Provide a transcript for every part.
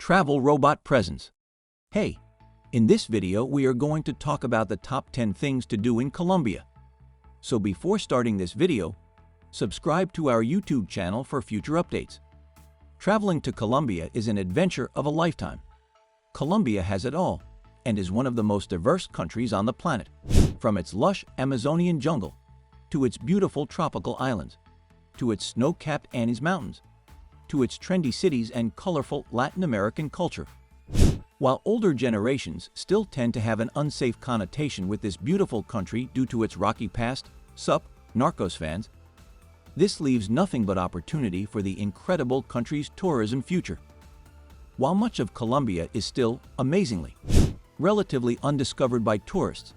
Travel Robot Presence. Hey, in this video we are going to talk about the top 10 things to do in Colombia. So before starting this video, subscribe to our YouTube channel for future updates. Traveling to Colombia is an adventure of a lifetime. Colombia has it all and is one of the most diverse countries on the planet, from its lush Amazonian jungle to its beautiful tropical islands, to its snow-capped Andes Mountains, to its trendy cities and colorful Latin American culture. While older generations still tend to have an unsafe connotation with this beautiful country due to its rocky past, narcos fans, this leaves nothing but opportunity for the incredible country's tourism future. While much of Colombia is still, amazingly, relatively undiscovered by tourists,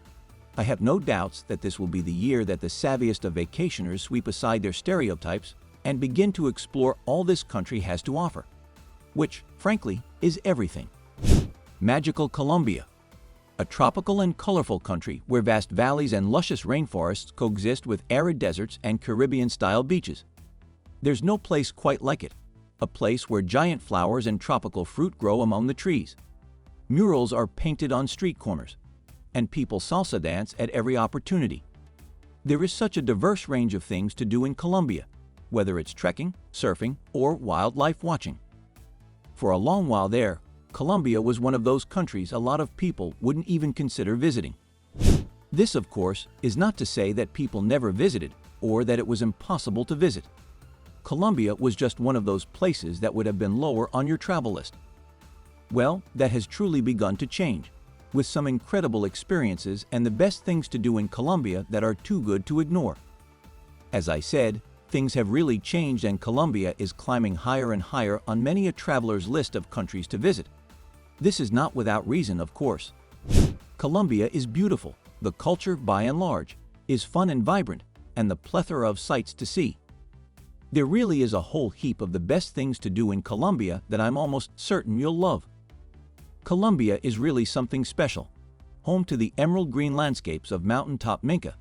I have no doubts that this will be the year that the savviest of vacationers sweep aside their stereotypes and begin to explore all this country has to offer, which, frankly, is everything. Magical Colombia, a tropical and colorful country where vast valleys and luscious rainforests coexist with arid deserts and Caribbean-style beaches. There's no place quite like it, a place where giant flowers and tropical fruit grow among the trees. Murals are painted on street corners, and people salsa dance at every opportunity. There is such a diverse range of things to do in Colombia, whether it's trekking, surfing, or wildlife watching. For a long while there, Colombia was one of those countries a lot of people wouldn't even consider visiting. This, of course, is not to say that people never visited or that it was impossible to visit. Colombia was just one of those places that would have been lower on your travel list. Well, that has truly begun to change, with some incredible experiences and the best things to do in Colombia that are too good to ignore. As I said, things have really changed and Colombia is climbing higher and higher on many a traveler's list of countries to visit. This is not without reason, of course. Colombia is beautiful, the culture, by and large, is fun and vibrant, and the plethora of sights to see. There really is a whole heap of the best things to do in Colombia that I'm almost certain you'll love. Colombia is really something special, home to the emerald green landscapes of mountaintop Minca,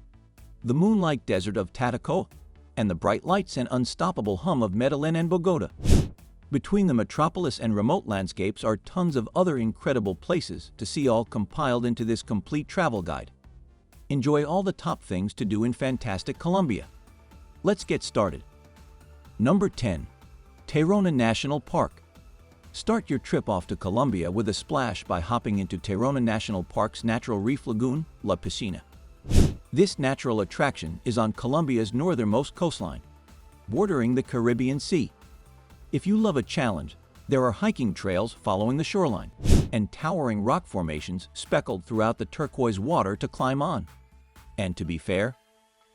the moon-like desert of Tatacoa, and the bright lights and unstoppable hum of Medellin and Bogota. Between the metropolis and remote landscapes are tons of other incredible places to see, all compiled into this complete travel guide. Enjoy all the top things to do in fantastic Colombia. Let's get started. Number 10. Tarona National Park. Start your trip off to Colombia with a splash by hopping into Tarona National Park's natural reef lagoon, La Piscina. This natural attraction is on Colombia's northernmost coastline, bordering the Caribbean Sea. If you love a challenge, there are hiking trails following the shoreline, and towering rock formations speckled throughout the turquoise water to climb on. And to be fair,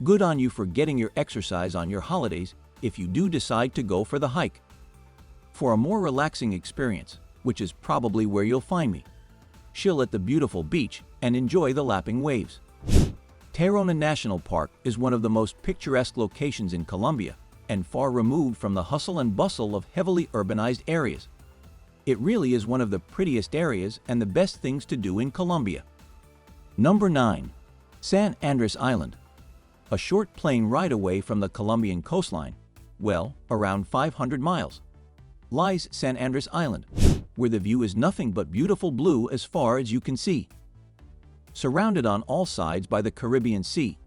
good on you for getting your exercise on your holidays if you do decide to go for the hike. For a more relaxing experience, which is probably where you'll find me, chill at the beautiful beach and enjoy the lapping waves. Tarona National Park is one of the most picturesque locations in Colombia and far removed from the hustle and bustle of heavily urbanized areas. It really is one of the prettiest areas and the best things to do in Colombia. Number 9. San Andres Island. A short plane ride away from the Colombian coastline, well, around 500 miles, lies San Andres Island, where the view is nothing but beautiful blue as far as you can see. Surrounded on all sides by the Caribbean Sea,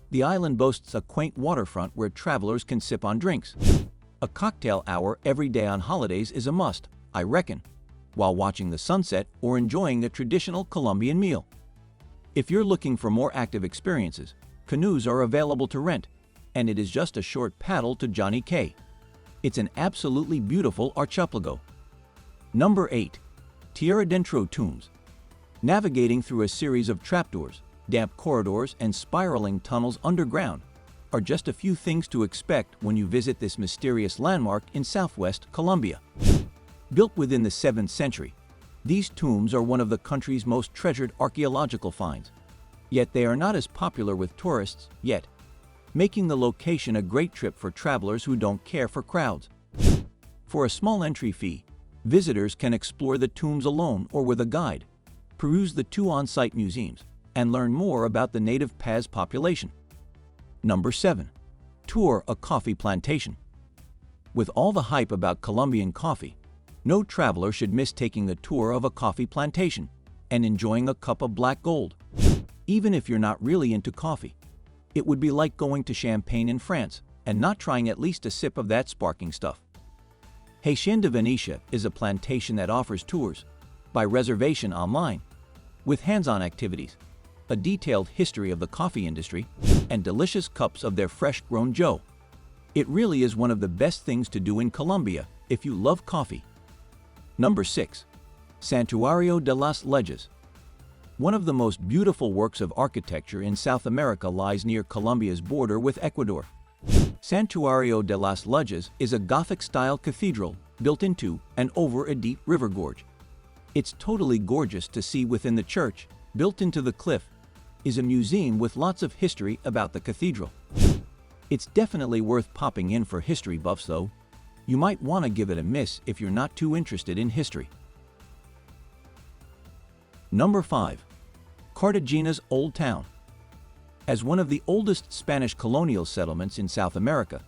the island boasts a quaint waterfront where travelers can sip on drinks. A cocktail hour every day on holidays is a must, I reckon, while watching the sunset or enjoying a traditional Colombian meal. If you're looking for more active experiences, canoes are available to rent, and it is just a short paddle to Johnny Cay. It's an absolutely beautiful archipelago. Number 8. Tierra dentro tombs. Navigating through a series of trapdoors, damp corridors, and spiraling tunnels underground are just a few things to expect when you visit this mysterious landmark in southwest Colombia. Built within the 7th century, these tombs are one of the country's most treasured archaeological finds, yet they are not as popular with tourists yet, making the location a great trip for travelers who don't care for crowds. For a small entry fee, visitors can explore the tombs alone or with a guide, peruse the 2 on-site museums, and learn more about the native Paz population. Number 7. Tour a coffee plantation. With all the hype about Colombian coffee, No traveler should miss taking a tour of a coffee plantation and enjoying a cup of black gold. Even if you're not really into coffee, it would be like going to Champagne in France and not trying at least a sip of that sparkling stuff. Hacienda Venetia is a plantation that offers tours by reservation online, with hands-on activities, a detailed history of the coffee industry, and delicious cups of their fresh-grown joe. It really is one of the best things to do in Colombia if you love coffee. Number 6. Santuario de las Leyes. One of the most beautiful works of architecture in South America lies near Colombia's border with Ecuador. Santuario de las Leyes is a Gothic-style cathedral built into and over a deep river gorge. It's totally gorgeous to see. Within the church, built into the cliff, is a museum with lots of history about the cathedral. It's definitely worth popping in for history buffs though. You might want to give it a miss if you're not too interested in history. Number 5. Cartagenas Old Town. As one of the oldest Spanish colonial settlements in South America,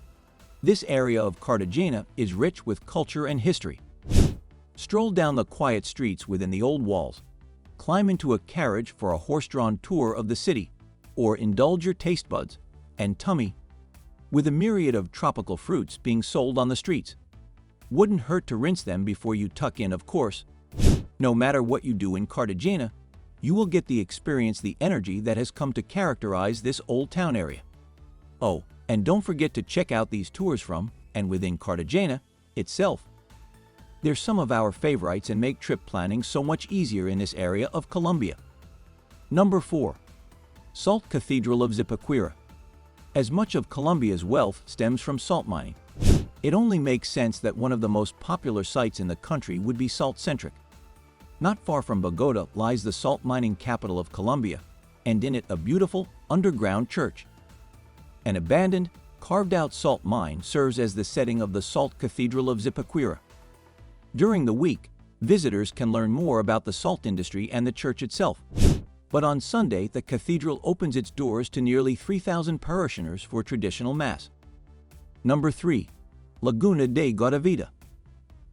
this area of Cartagena is rich with culture and history. Stroll down the quiet streets within the old walls, climb into a carriage for a horse-drawn tour of the city, or indulge your taste buds and tummy with a myriad of tropical fruits being sold on the streets. Wouldn't hurt to rinse them before you tuck in, of course. No matter what you do in Cartagena, you will get the experience, the energy that has come to characterize this old town area. Oh, and don't forget to check out these tours from and within Cartagena itself. They're some of our favorites and make trip planning so much easier in this area of Colombia. Number 4. Salt Cathedral of Zipaquirá. As much of Colombia's wealth stems from salt mining, it only makes sense that one of the most popular sites in the country would be salt-centric. Not far from Bogota lies the salt mining capital of Colombia, and in it a beautiful underground church. An abandoned, carved-out salt mine serves as the setting of the Salt Cathedral of Zipaquirá. During the week, visitors can learn more about the salt industry and the church itself. But on Sunday, the cathedral opens its doors to nearly 3,000 parishioners for traditional Mass. Number 3. Laguna de Garavida.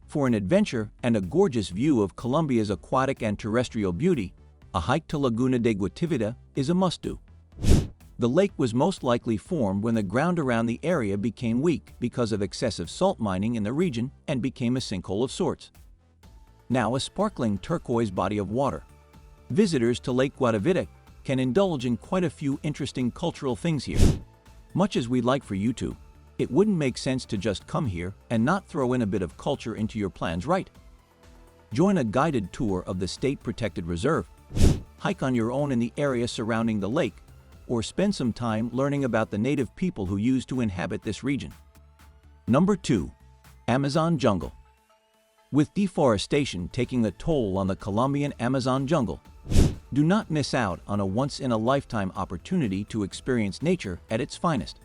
For an adventure and a gorgeous view of Colombia's aquatic and terrestrial beauty, a hike to Laguna de Garavida is a must-do. The lake was most likely formed when the ground around the area became weak because of excessive salt mining in the region and became a sinkhole of sorts. Now a sparkling turquoise body of water, visitors to Lake Garavida can indulge in quite a few interesting cultural things here. Much as we'd like for you to, it wouldn't make sense to just come here and not throw in a bit of culture into your plans, right? Join a guided tour of the State Protected Reserve, hike on your own in the area surrounding the lake, or spend some time learning about the native people who used to inhabit this region. Number 2. Amazon Jungle. With deforestation taking a toll on the Colombian Amazon jungle, do not miss out on a once-in-a-lifetime opportunity to experience nature at its finest.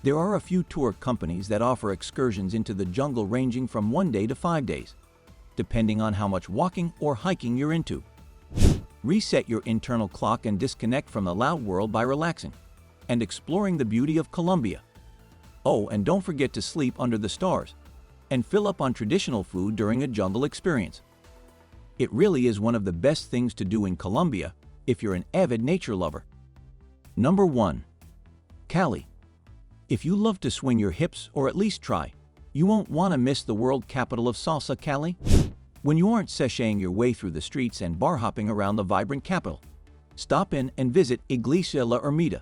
There are a few tour companies that offer excursions into the jungle ranging from 1 day to 5 days, depending on how much walking or hiking you're into. Reset your internal clock and disconnect from the loud world by relaxing and exploring the beauty of Colombia. Oh, and don't forget to sleep under the stars and fill up on traditional food during a jungle experience. It really is one of the best things to do in Colombia if you're an avid nature lover. Number 1. Cali. If you love to swing your hips, or at least try, you won't want to miss the world capital of salsa, Cali. When you aren't sashaying your way through the streets and bar hopping around the vibrant capital, stop in and visit Iglesia La Ermita.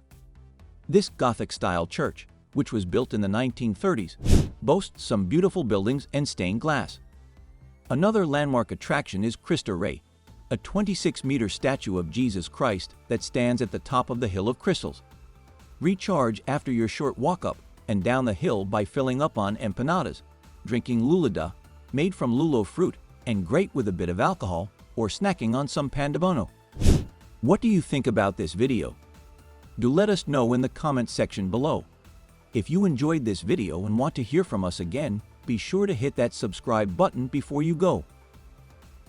This Gothic-style church, which was built in the 1930s, boasts some beautiful buildings and stained glass. Another landmark attraction is Cristo Rey, a 26-meter statue of Jesus Christ that stands at the top of the Hill of Crystals. Recharge after your short walk up and down the hill by filling up on empanadas, drinking lulada, made from lulo fruit, and great with a bit of alcohol, or snacking on some pan de bono. What do you think about this video? Do let us know in the comment section below. If you enjoyed this video and want to hear from us again, be sure to hit that subscribe button before you go.